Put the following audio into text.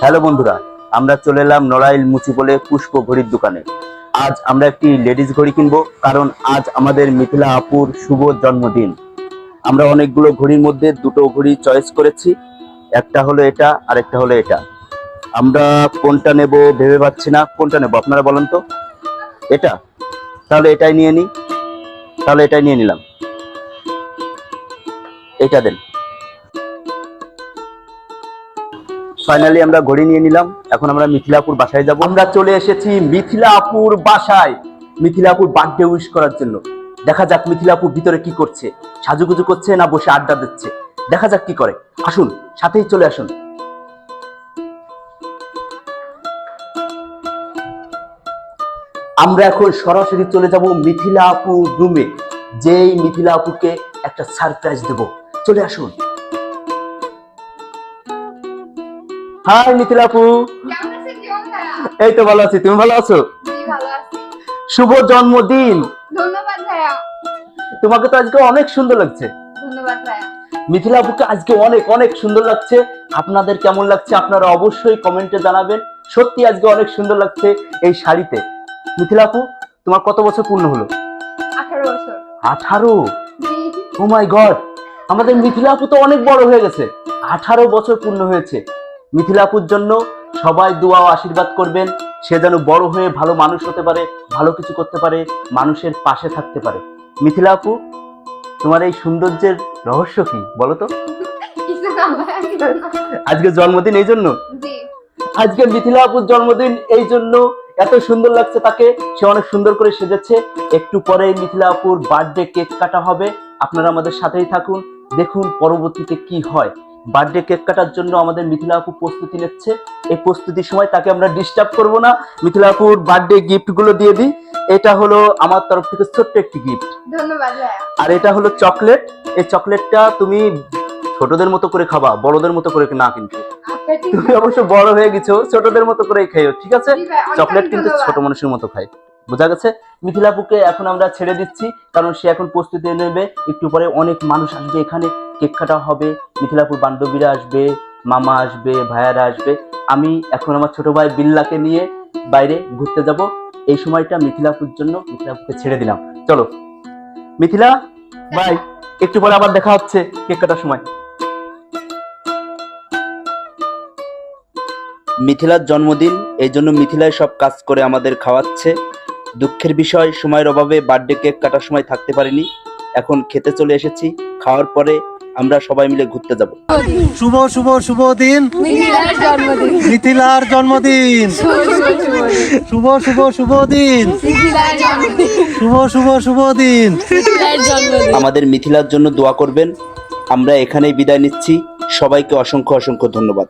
Hello বন্ধুরা, আমরা চলে এলাম নড়াইল মুচিবলে পুষ্প ঘড়ির দোকানে। আজ আমরা একটি লেডিস ঘড়ি কিনবো, কারণ আজ আমাদের মিথিলা আপুর শুভ জন্মদিন। আমরা অনেকগুলো ঘড়ির মধ্যে দুটো ঘড়ি চয়েস করেছি, একটা হলো এটা আর একটা হলো এটা। আমরা কোনটা নেব ভেবে পাচ্ছি না, কোনটা নেব আপনারা বলেন তো। এটা, তাহলে এটাই নিয়ে নিই, তাহলে এটাই নিয়ে নিলাম, এটা দেন। ফাইনালি আমরা ঘড়ি নিয়ে নিলাম। এখন আমরা মিথিলাপুর বাসায় যাব। আমরা চলে এসেছি মিথিলাপুর বাসায় মিথিলাপুর বার্থডে উইশ করার জন্য। দেখা যাক মিথিলাপুর ভিতরে কি করছে, সাজুগুজু করছে না বসে আড্ডা দিচ্ছে। দেখা যাক কি করে। আসুন, সাথেই চলে আসুন। আমরা এখন সরাসরি চলে যাব মিথিলা আপুর রুমে, যেই মিথিলা আপুকে একটা সারপ্রাইজ দেব। চলে আসুন। হাই মিথিলা আপু। এই তো ভালো আছি, তুমি ভালো আছো? শুভ জন্মদিন। ধন্যবাদ ভাইয়া। তোমাকে তো আজকে অনেক সুন্দর লাগছে। ধন্যবাদ ভাইয়া। মিথিলা আপুকে আজকে অনেক অনেক সুন্দর লাগছে। আপনাদের কেমন লাগছে আপনারা অবশ্যই কমেন্টে জানাবেন। সত্যি আজকে অনেক সুন্দর লাগছে এই শাড়িতে। মিথিলা আপু, তোমার কত বছর পূর্ণ হলো? 18 বছর। 18? ও মাই গড, আমাদের মিথিলা আপু তো অনেক বড় হয়ে গেছে। 18 বছর পূর্ণ হয়েছে। মিথিলা আপুর জন্য সবাই দোয়া ও আশীর্বাদ করবেন, সে যেন বড় হয়ে ভালো মানুষ হতে পারে, ভালো কিছু করতে পারে, মানুষের পাশে থাকতে পারে। মিথিলা আপু, তোমার এই সৌন্দর্যের রহস্য কি বলো তো? আজকে জন্মদিন এই জন্য? আজকে মিথিলা আপুর জন্মদিন এই জন্য এত সুন্দর লাগছে তাকে, সে অনেক সুন্দর করে সেজেছে। একটু পরে মিথিলা আপুর বার্থডে কেক কাটা হবে। আপনারা আমাদের সাথেই থাকুন, দেখুন পরবর্তীতে কি হয়। বার্থডে কেক কাটার জন্য আমাদের মিথিলা আপু প্রস্তুতি নিচ্ছে। এই প্রস্তুতির সময় তাকে আমরা ডিস্টার্ব করব না। মিথিলা আপুর বার্থডে গিফট গুলো দিয়ে দিই। এটা হলো আমার তরফ থেকে ছোট্ট একটি গিফট। ধন্যবাদ ভাইয়া। আর এটা হলো চকলেট। এই চকলেটটা তুমি ছোটদের মতো করে খাবা, বড়দের মতো করে না, কিন্তু তুমি অবশ্য বড় হয়ে গেছো, ছোটদের মতো করেই খাইও, ঠিক আছে? চকলেট কিন্তু ছোট মানুষের মতো খায়, বোঝা গেছে? মিথিলা আপুকে এখন আমরা ছেড়ে দিচ্ছি, কারণ সে এখন প্রস্তুতি নেবে। একটু পরে অনেক মানুষ আসবে, এখানে কেক কাটা হবে। মিথিলা আপুর বান্ধবীরা আসবে, মামা আসবে, ভাইয়ারা আসবে। আমি এখন আমার ছোট ভাই বিল্লাকে নিয়ে বাইরে ঘুরতে যাব। এই সময়টা মিথিলা আপুর জন্য মিথিলা আপুকে ছেড়ে দিলাম। চলো মিথিলা, বাই। একটু পরে আবার দেখা হচ্ছে কেক কাটার সময়। মিথিলার জন্মদিন, এই জন্য মিথিলাই সব কাজ করে আমাদের খাওয়াচ্ছে। দুঃখের বিষয়, সময়ের অভাবে বার্থডে কেক কাটার সময় থাকতে পারিনি। এখন খেতে চলে এসেছি। খাওয়ার পরে আমরা সবাই মিলে ঘুরতে যাব। শুভ শুভ শুভ দিন মিথিলার জন্মদিন। শুভ শুভ শুভ দিন শুভ শুভ শুভ দিন। আমাদের মিথিলার জন্য দোয়া করবেন। আমরা এখানেই বিদায় নিচ্ছি। সবাইকে অসংখ্য অসংখ্য ধন্যবাদ।